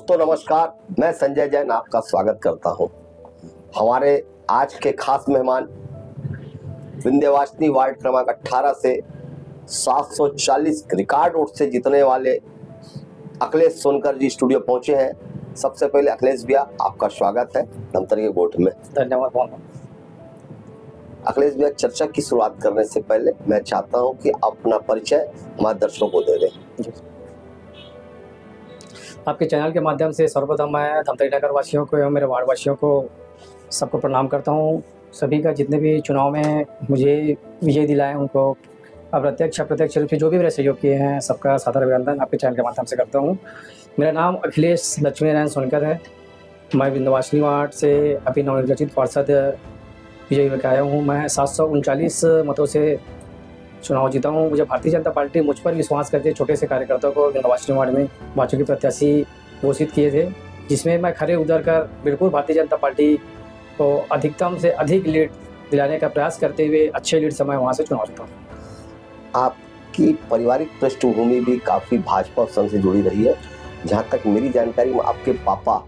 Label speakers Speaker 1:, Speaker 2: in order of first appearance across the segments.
Speaker 1: दोस्तों नमस्कार, मैं संजय जैन आपका स्वागत करता हूं। हमारे आज के खास मेहमान विंध्यवासिनी वार्ड क्रमांक 18 से 740 रिकॉर्ड वोट से जीतने वाले अखिलेश सोनकर जी स्टूडियो पहुंचे हैं। सबसे पहले अखिलेश भैया आपका स्वागत है धमतरी के गोठ में।
Speaker 2: धन्यवाद बहुत।
Speaker 1: अखिलेश भैया, चर्चा की शुरुआत करने से पहले मैं चाहता हूं कि अपना परिचय हमारे दर्शकों को दे दें।
Speaker 2: आपके चैनल के माध्यम से सर्वप्रथम मैं धमतरी नगर वासियों को एवं मेरे वार्ड वासियों को सबको प्रणाम करता हूं। सभी का जितने भी चुनाव में मुझे विजय दिलाए उनको अप्रत्यक्ष अप्रत्यक्ष रूप से जो भी मेरे सहयोग किए हैं सबका सादर अभिनंदन आपके चैनल के माध्यम से करता हूं। मेरा नाम अखिलेश लक्ष्मी नारायण सोनकर है। मैं विंध्यवासिनी वार्ड से अभी नवनिर्वाचित पार्षद विजयी होकर आया हूँ। मैं 739 मतों से चुनाव जीता हूँ। मुझे भारतीय जनता पार्टी मुझ पर विश्वास करके छोटे से कार्यकर्ताओं को विंध्यवासिनी वार्ड में भाजपा के प्रत्याशी घोषित किए थे, जिसमें मैं खड़े उतर कर बिल्कुल भारतीय जनता पार्टी को अधिकतम से अधिक लीड दिलाने का प्रयास करते हुए अच्छे लीड समय वहाँ से चुनाव जीता हूँ।
Speaker 1: आपकी पारिवारिक पृष्ठभूमि भी काफ़ी भाजपा और संघ से जुड़ी रही है। जहाँ तक मेरी जानकारी में आपके पापा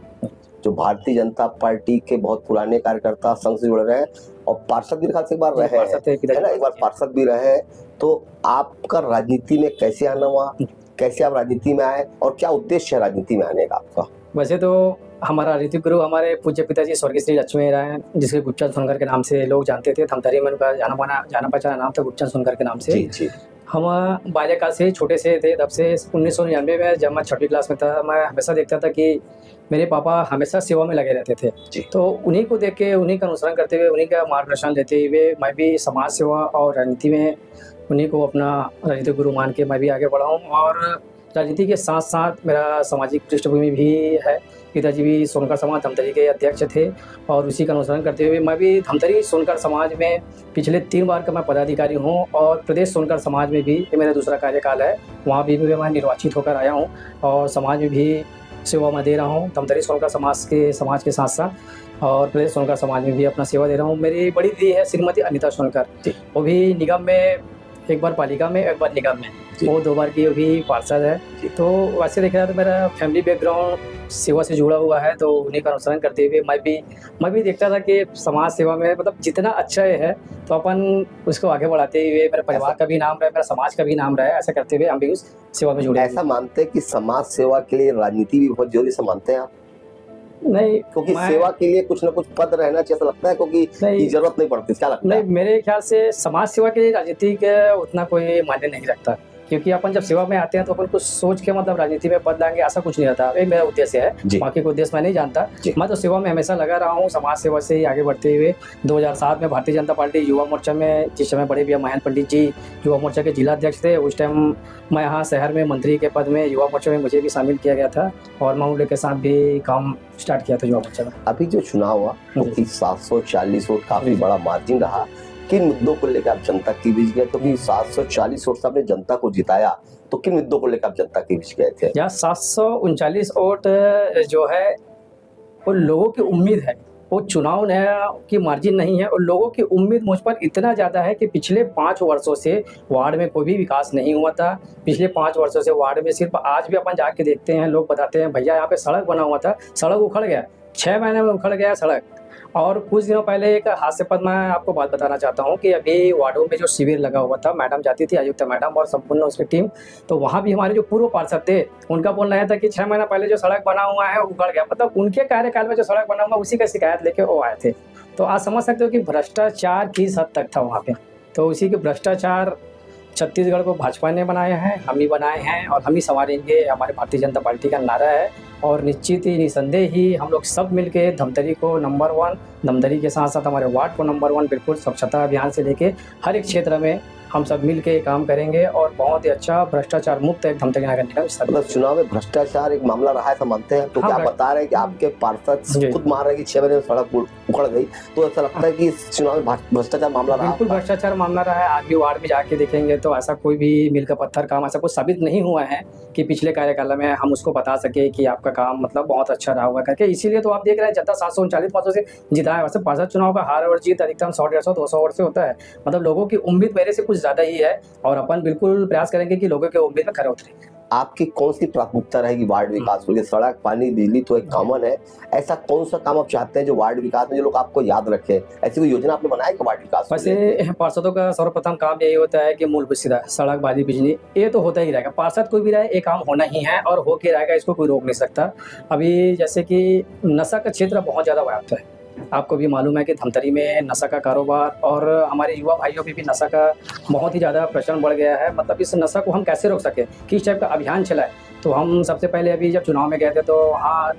Speaker 1: जो भारतीय जनता पार्टी के बहुत पुराने कार्यकर्ता संघ से जुड़े रहे हैं और पार्षद भी एक बार रहे हैं, है ना, एक बार पार्षद भी रहे हैं। तो आपका राजनीति में कैसे आना हुआ, कैसे आप राजनीति में आए और क्या उद्देश्य है राजनीति में आने का आपका?
Speaker 2: वैसे तो हमारा राजनीतिक गुरु हमारे पूज्य पिताजी स्वर्गीय श्री लक्ष्मी नारायण, जिसके गुपचंद सोनकर के नाम से लोग जानते थे। धमतरी में उनका जाना पहचाना नाम था गुपचंद सोनकर के नाम से।
Speaker 1: जी।
Speaker 2: हम बाल्यकाल से छोटे से थे, तब से 1999 में जब मैं 6वीं क्लास में था, मैं हमेशा देखता था कि मेरे पापा हमेशा सेवा में लगे रहते थे। तो उन्हीं को देख के, उन्हीं का अनुसरण करते हुए, उन्हीं का मार्गदर्शन लेते हुए मैं भी समाज सेवा और राजनीति में उन्हीं को अपना राजनीतिक गुरु मान के मैं भी आगे बढ़ा हूँ। और राजनीति के साथ साथ मेरा सामाजिक पृष्ठभूमि भी है। पिताजी भी सोनकर समाज धमतरी के अध्यक्ष थे और उसी का अनुसरण करते हुए मैं भी धमतरी सोनकर समाज में पिछले 3 बार का मैं पदाधिकारी हूँ और प्रदेश सोनकर समाज में भी ये मेरा दूसरा कार्यकाल है। वहाँ भी मैं निर्वाचित होकर आया हूँ और समाज में भी सेवा मैं दे रहा हूँ। धमतरी सोनकर समाज के साथ साथ और प्रदेश सोनकर समाज में भी अपना सेवा दे रहा हूँ। मेरी बड़ी दीदी है श्रीमती अनिता सोनकर, वो भी निगम में, एक बार पालिका में, एक बार निगम में, वो 2 बार की वो भी पार्षद है। तो वैसे देखा जाए तो मेरा फैमिली बैकग्राउंड सेवा से जुड़ा हुआ है, तो उन्हीं का अनुसरण करते हुए मैं भी देखता था कि समाज सेवा में मतलब जितना अच्छा है तो अपन उसको आगे बढ़ाते हुए मेरे परिवार का भी नाम रहे, मेरा समाज का भी नाम रहे, ऐसा करते हुए हम भी उस सेवा में जुड़े।
Speaker 1: ऐसा मानते हैं कि समाज सेवा के लिए राजनीति भी बहुत जरूरी से मानते हैं आप?
Speaker 2: नहीं,
Speaker 1: क्योंकि सेवा के लिए कुछ ना कुछ पद रहना चाहिए, ऐसा लगता है, क्योंकि जरूरत नहीं पड़ती, क्या लगता है?
Speaker 2: नहीं, मेरे ख्याल से समाज सेवा के लिए राजनीति का उतना कोई मायने नहीं रखता, क्योंकि अपन जब सेवा में आते हैं तो अपन कुछ सोच के मतलब राजनीति में पद लाएंगे ऐसा कुछ नहीं रहता। ये मेरा उद्देश्य है, बाकी कोई उद्देश्य मैं नहीं जानता। मैं तो सेवा में हमेशा लगा रहा हूँ, समाज सेवा से ही आगे बढ़ते हुए 2007 में भारतीय जनता पार्टी युवा मोर्चा में, जिस समय बड़े भैया महेंद्र पंडित जी युवा मोर्चा के जिला अध्यक्ष थे, उस टाइम मैं यहाँ शहर में मंत्री के पद में युवा मोर्चा में मुझे भी शामिल किया गया था और मैं उनके साथ भी काम स्टार्ट किया था युवा मोर्चा में।
Speaker 1: अभी जो चुनाव हुआ 740 वोट काफी बड़ा मार्जिन रहा। किन मुद्दों को लेकर आप जनता के बीच गए? क्योंकि 740 वोट से आपने जनता को जिताया, तो किन मुद्दों को लेकर आप जनता के बीच गए थे?
Speaker 2: यहाँ 739 वोट जो है वो लोगों की उम्मीद है, वो चुनाव की मार्जिन नहीं है। और लोगों की उम्मीद मुझ पर इतना ज़्यादा है कि पिछले 5 वर्षों से वार्ड में कोई भी विकास नहीं हुआ था। पिछले 5 वर्षों से वार्ड में सिर्फ, आज भी अपन जाके देखते हैं, लोग बताते हैं भैया यहाँ पे सड़क बना हुआ था, सड़क उखड़ गया, 6 महीने में उखड़ गया सड़क। और कुछ दिनों पहले एक हास्यास्पद मैं आपको बात बताना चाहता हूँ कि अभी वार्डों में जो शिविर लगा हुआ था, मैडम जाती थी, आयुक्त मैडम और संपूर्ण उसकी टीम, तो वहाँ भी हमारे जो पूर्व पार्षद थे उनका बोलना है था कि 6 महीना पहले जो सड़क बना हुआ है उखड़ गया। मतलब उनके कार्यकाल में जो सड़क बना हुआ उसी का शिकायत लेके वो आए थे। तो आप समझ सकते हो कि भ्रष्टाचार किस हद तक था वहाँ पे। तो उसी के भ्रष्टाचार छत्तीसगढ़ को भाजपा ने बनाया है, हम ही बनाए हैं और हम ही संवारेंगे, हमारे भारतीय जनता पार्टी का नारा है। और निश्चित ही, निसंदेह ही हम लोग सब मिलके धमतरी को नंबर 1, धमतरी के साथ साथ हमारे वार्ड को नंबर 1, बिल्कुल स्वच्छता अभियान से लेके हर एक क्षेत्र में हम सब मिल के काम करेंगे और बहुत ही अच्छा भ्रष्टाचार मुक्त एक धमतरी नगर निगम।
Speaker 1: मतलब चुनाव में भ्रष्टाचार एक मामला रहा है, तो मानते हैं? तो आप बता रहे हैं कि आपके पार्षद खुद मान रहे हैं कि 6 महीने में सड़क उखड़ गई, तो ऐसा लगता है कि इस चुनाव में भ्रष्टाचार मामला रहा?
Speaker 2: बिल्कुल भ्रष्टाचार मामला रहा है। आज भी वार्ड में जाके देखेंगे तो ऐसा कोई भी मिल का पत्थर काम ऐसा कुछ साबित नहीं हुआ है कि पिछले कार्यकाल में हम उसको बता सके कि आपका काम मतलब बहुत अच्छा रहा हुआ करके। इसीलिए तो आप देख रहे हैं जनता 739 मतों से जीता है। वैसे पार्षद चुनाव का हार और जीत अधिकतम 100, 150, 200 वोट से होता है। मतलब लोगों की उम्मीद मेरे से कुछ ज़्यादा ही है और अपन बिल्कुल प्रयास करेंगे कि लोगों के उम्मीद में खरे उतरेंगे।
Speaker 1: आपकी कौन सी प्राथमिकता रहेगी वार्ड विकास को? सड़क, पानी, बिजली तो एक कॉमन है, ऐसा कौन सा काम आप चाहते हैं जो वार्ड विकास में जो लोग आपको याद रखे? ऐसी कोई योजना आपने बनाई कि वार्ड विकास को लेके?
Speaker 2: वैसे पार्षदों का सर्वप्रथम काम यही होता है कि मूलभूत सुविधा, सड़क, पानी, बिजली, ये तो होता ही रहेगा। पार्षद कोई भी रहे, ये काम होना ही है और हो के रहेगा, इसको कोई रोक नहीं सकता। अभी जैसे कि नशा का क्षेत्र बहुत ज़्यादा व्याप्त है। आपको भी मालूम है कि धमतरी में नशा का कारोबार और हमारे युवा भाइयों में भी नशा का बहुत ही ज़्यादा प्रचलन बढ़ गया है। मतलब इस नशा को हम कैसे रोक सकें, किस टाइप का अभियान चलाएं? तो हम सबसे पहले अभी जब चुनाव में गए थे तो वहाँ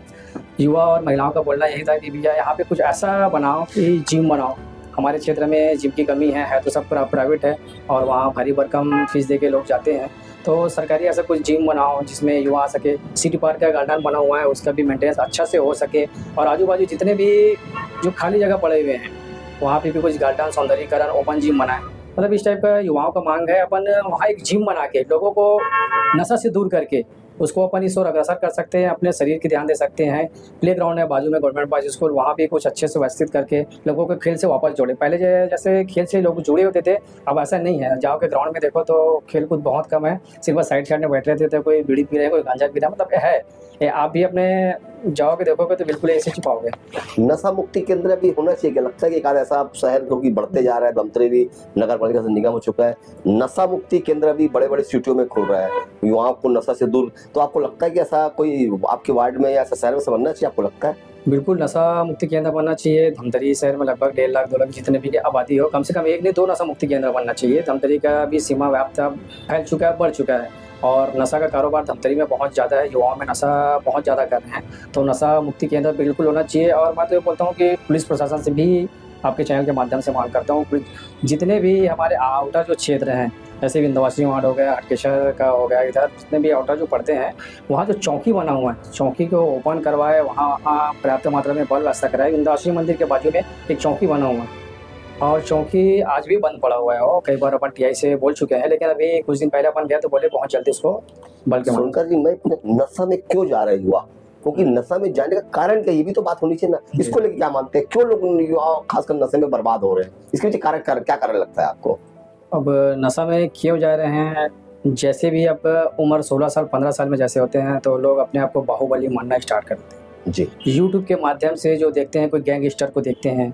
Speaker 2: युवा और महिलाओं का बोलना यही था कि भैया यहाँ पे कुछ ऐसा बनाओ कि जिम बनाओ। हमारे क्षेत्र में जिम की कमी है तो सब प्राइवेट है और वहाँ भारी भरकम फीस दे के लोग जाते हैं। तो सरकारी ऐसा कुछ जिम बनाओ जिसमें युवा आ सके। सिटी पार्क का गार्डन बना हुआ है, उसका भी मेंटेनेंस अच्छा से हो सके और आजू बाजू जितने भी जो खाली जगह पड़े हुए हैं वहाँ पे भी कुछ गार्डन, सौंदर्यीकरण, ओपन जिम बनाए। मतलब इस टाइप का युवाओं का मांग है। अपन वहाँ एक जिम बना के लोगों को नशा से दूर करके उसको अपन इस ओर अग्रसर कर सकते हैं, अपने शरीर की ध्यान दे सकते हैं। प्ले ग्राउंड है बाजू में गवर्नमेंट बॉयज स्कूल, वहाँ भी कुछ अच्छे से व्यवस्थित करके लोगों को खेल से वापस जोड़े। पहले जैसे खेल से लोग जुड़े होते थे, अब ऐसा नहीं है। जाओ के ग्राउंड में देखो तो खेल कूद बहुत कम है, सिर्फ साइड में बैठ रहते थे, कोई बीड़ी पी रहे, कोई गांजा पी रहा। मतलब है ये, आप भी अपने जाओगे देखोगे तो बिल्कुल ऐसे छिपाओगे।
Speaker 1: नशा मुक्ति केंद्र भी होना चाहिए क्या? लगता है कि एक आध ऐसा शहर क्योंकि बढ़ते जा रहा है, धमतरी भी नगर पालिका से निगम हो चुका है, नशा मुक्ति केंद्र भी बड़े बड़े सिटियों में खुल रहा है युवाओं को नशा से दूर। तो आपको लगता है कि ऐसा कोई आपके वार्ड में या ऐसा शहर में बनना चाहिए? आपको लगता है?
Speaker 2: बिल्कुल नशा मुक्ति केंद्र बनना चाहिए। धमतरी शहर में लगभग 1.5 लाख 2 लाख जितने भी आबादी हो, कम से कम 1 नहीं 2 नशा मुक्ति केंद्र बनना चाहिए। धमतरी का भी सीमा व्याप्त फैल चुका है, बढ़ चुका है और नशा का कारोबार धमतरी में बहुत ज़्यादा है। युवाओं में नशा बहुत ज़्यादा कर रहे हैं, तो नशा मुक्ति केंद्र बिल्कुल होना चाहिए। और मैं तो ये बोलता हूँ कि पुलिस प्रशासन से भी आपके चैनल के माध्यम से मांग करता हूँ, जितने भी हमारे आउटर जो क्षेत्र हैं, जैसे विंध्यवासिनी वार्ड हो गया, हटकेश्वर का हो गया, इधर जितने भी आउटर जो पड़ते हैं वहाँ जो चौकी बना हुआ है, चौकी को ओपन करवाए, वहाँ पर्याप्त मात्रा में बल व्यवस्था कराए। विंध्यवासिनी मंदिर के बाजू में एक चौकी बना हुआ है और चौकी आज भी बंद पड़ा हुआ है। और कई बार अपन टीआई से बोल चुके हैं, लेकिन अभी कुछ दिन पहले अपन गया तो बोले बहुत जल्दी इसको बल के
Speaker 1: सुनकर जी मैं नशा में क्यों जा रहे युवा, क्योंकि नशा में जाने का कारण क्या, ये भी तो बात होनी चाहिए ना। इसको लेके क्या मानते हैं, क्यों लोग युवा खासकर नशे में बर्बाद हो रहे हैं? इसके पीछे क्या कारण लगता है आपको?
Speaker 2: अब नशा में क्यों जा रहे हैं, जैसे भी अब उम्र 16 साल 15 साल में जैसे होते हैं तो लोग अपने आप को बाहुबली मानना स्टार्ट कर देते हैं
Speaker 1: जी।
Speaker 2: यूट्यूब के माध्यम से जो देखते हैं, कोई गैंगस्टर को देखते हैं,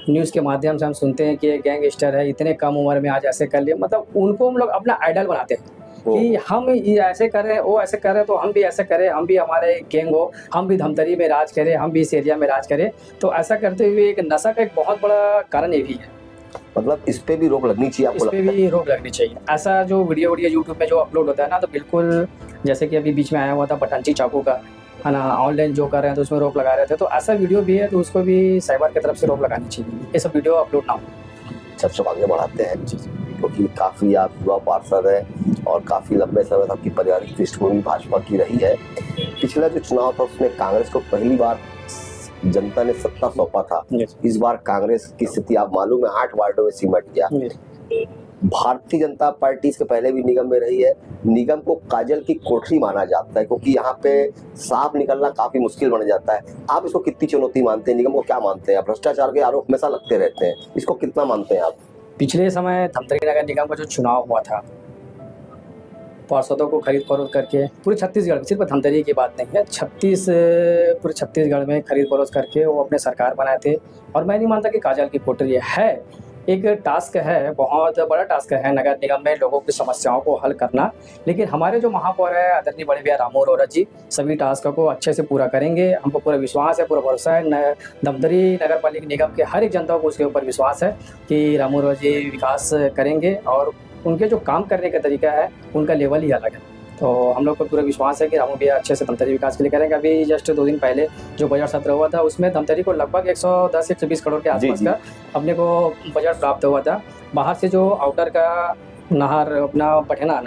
Speaker 2: न्यूज़ के माध्यम से हम सुनते हैं कि गैंगस्टर है, इतने कम उम्र में आज ऐसे कर लिया। मतलब उनको हम लोग अपना आइडल बनाते हैं कि हम ये ऐसे कर रहे हैं, वो ऐसे कर रहे हैं, तो हम भी ऐसे करें, हम भी हमारे गैंग हो, हम भी धमतरी में राज करें, हम भी इस एरिया में राज करें। तो ऐसा करते हुए एक नशा का एक बहुत बड़ा कारण ये भी है।
Speaker 1: मतलब इस पे भी रोक लगनी चाहिए आपको?
Speaker 2: इस पे भी रोक लगनी चाहिए। ऐसा जो वीडियो यूट्यूब में जो अपलोड होता है ना, तो बिल्कुल जैसे कि अभी बीच में आया हुआ था बटंची चाकू का, है ना, ऑनलाइन जो कर रहे हैं तो उसमें रोक लगा रहे थे, तो ऐसा वीडियो भी है तो उसको भी साइबर की तरफ से रोक लगानी चाहिए, ये सब वीडियो अपलोड ना हो।
Speaker 1: चर्चा आगे बढ़ाते हैं क्योंकि काफ़ी आप युवा पार्षद हैं और काफ़ी लंबे समय तक आपकी पारिवारिक पृष्ठभूमि भाजपा की रही है। पिछला जो चुनाव था उसमें कांग्रेस को पहली बार जनता ने सत्ता सौंपा था। इस बार कांग्रेस की स्थिति आप मालूम है 8 वार्डों में सिमट गया। भारतीय जनता पार्टी इसके पहले भी निगम में रही है। निगम को काजल की कोठरी माना जाता है क्योंकि यहाँ पे साफ निकलना काफी मुश्किल बन जाता है। आप इसको कितनी चुनौती मानते हैं? निगम को क्या मानते हैं? भ्रष्टाचार के आरोप हमेशा लगते रहते हैं, इसको कितना मानते हैं आप?
Speaker 2: पिछले समय धमतरी नगर निगम का जो चुनाव हुआ था, पार्षदों को खरीद फरोख्त करके पूरे छत्तीसगढ़, सिर्फ धमतरी की बात नहीं है, पूरे छत्तीसगढ़ में खरीद फरोख्त करके वो अपने सरकार बनाए थे। और मैं नहीं मानता कि काजल की कोठरी है, एक टास्क है, बहुत बड़ा टास्क है नगर निगम में लोगों की समस्याओं को हल करना। लेकिन हमारे जो महापौर है आदरणीय बड़े भैया रामू अरोड़ा जी सभी टास्क को अच्छे से पूरा करेंगे। हमको पूरा विश्वास है, पूरा भरोसा है। धमतरी नगर पालिका निगम के हर एक जनता को उसके ऊपर विश्वास है कि रामू अरोड़ा जी विकास करेंगे और उनके जो काम करने का तरीका है उनका लेवल ही अलग है। तो हम लोग को पूरा विश्वास है कि रामू भैया अच्छे से धमतरी विकास के लिए करेंगे। अभी जस्ट 2 दिन पहले जो बजट सत्र हुआ था उसमें धमतरी को लगभग 110-120 करोड़ के आसपास का अपने को बजट प्राप्त हुआ था। बाहर से जो आउटर का नहर अपना बठेना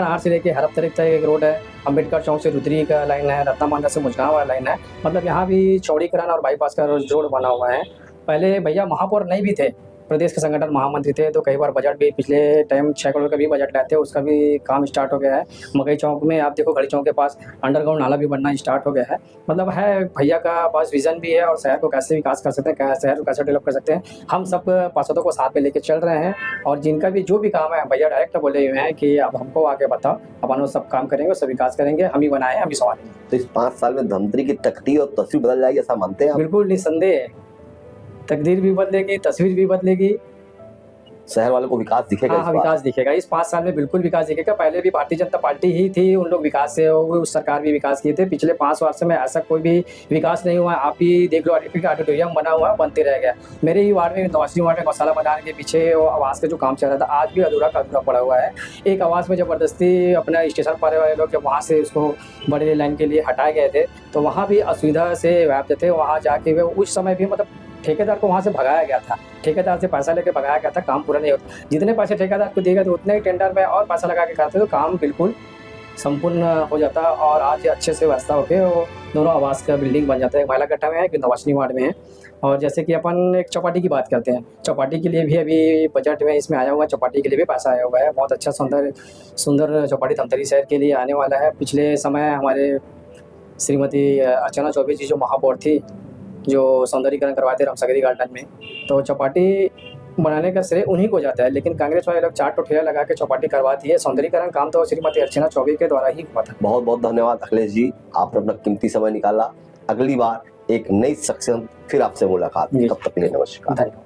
Speaker 2: नहर से लेके हरप तक एक रोड है, अम्बेडकर चौक से रुद्री का लाइन है, रत्नामांडा से मुजगांव वाला लाइन है। मतलब यहाँ भी चौड़ीकरण और बाईपास का रोड बना हुआ है। पहले भैया महापौर नहीं भी थे प्रदेश के संगठन महामंत्री थे, तो कई बार बजट भी पिछले टाइम 6 करोड़ का भी बजट लाए थे, उसका भी काम स्टार्ट हो गया है। मकई चौक में आप देखो, घड़ी चौक के पास अंडरग्राउंड नाला भी बनना स्टार्ट हो गया है। मतलब है भैया का पास विजन भी है और शहर को कैसे विकास कर सकते हैं, शहर को कैसे डेवलप कर सकते हैं, हम सब पार्षदों को साथ में लेके चल रहे हैं। और जिनका भी जो भी काम है, भैया डायरेक्ट बोले हुए हैं कि अब हमको आगे बताओ, अपन वो सब काम करेंगे, सब विकास करेंगे, हम ही बनाए, हम ही संभालेंगे।
Speaker 1: तो इस 5 साल में धमतरी की तकदीर और तस्वीर बदल जाएगी, ऐसा मानते हैं आप?
Speaker 2: बिल्कुल निस्संदेह है, तकदीर भी बदलेगी, तस्वीर भी बदलेगी।
Speaker 1: शहर वालों को विकास दिखेगा
Speaker 2: हाँ
Speaker 1: इस
Speaker 2: हाँ,
Speaker 1: बार?
Speaker 2: विकास दिखेगा। इस 5 साल में बिल्कुल विकास दिखेगा। पहले भी भारतीय जनता पार्टी ही थी, उन लोग विकास से उस सरकार भी विकास किए थे। पिछले 5 वर्ष में ऐसा कोई भी विकास नहीं हुआ। आप ही देख लो, ऑडिटोरियम बना हुआ, बनते रह गया। मेरे ही वार्ड में, नवासी वार्ड में गौशाला बनाने के पीछे वो आवास का जो काम चल रहा था, आज भी अधूरा का अधूरा पड़ा हुआ है। एक आवास में ज़बरदस्ती अपना स्टेशन पर वाले लोग जब वहाँ से उसको बड़े लाइन के लिए हटाए गए थे, तो वहाँ भी असुविधा से व्याप्त थे। वहाँ जाके वे उस समय भी मतलब ठेकेदार को वहाँ से भगाया गया था, ठेकेदार से पैसा लेके भगाया गया था, काम पूरा नहीं होता। जितने पैसे ठेकेदार को दिए गए थे, उतने ही टेंडर में और पैसा लगा के करते तो काम बिल्कुल संपूर्ण हो जाता। और आज अच्छे से व्यवस्था होकर वो दोनों आवास का बिल्डिंग बन जाता है। एक महिला कट्टा में है, एक नवासनी वार्ड में है। और जैसे कि अपन एक चौपाटी की बात करते हैं, चौपाटी के लिए भी अभी बजट में इसमें आया हुआ है, चौपाटी के लिए भी पैसा आया हुआ है। बहुत अच्छा सुंदर चौपाटी धमतरी शहर के लिए आने वाला है। पिछले समय हमारे श्रीमती अर्चना चौबे जी जो महापौर थी, जो सौंदर्यीकरण करवाते रामसागरी गार्डन में, तो चौपाटी बनाने का श्रेय उन्हीं को जाता है। लेकिन कांग्रेस वाले लोग 4 ठेला लगा के चौपाटी करवाती है। सौंदर्यीकरण काम तो श्रीमती अर्चना चौबे के द्वारा ही हुआ था।
Speaker 1: बहुत बहुत धन्यवाद अखिलेश जी, आपने अपना कीमती समय निकाला। अगली बार एक नई शख्सियत फिर आपसे मुलाकात। तब तक के लिए नमस्कार।
Speaker 2: धन्यवाद।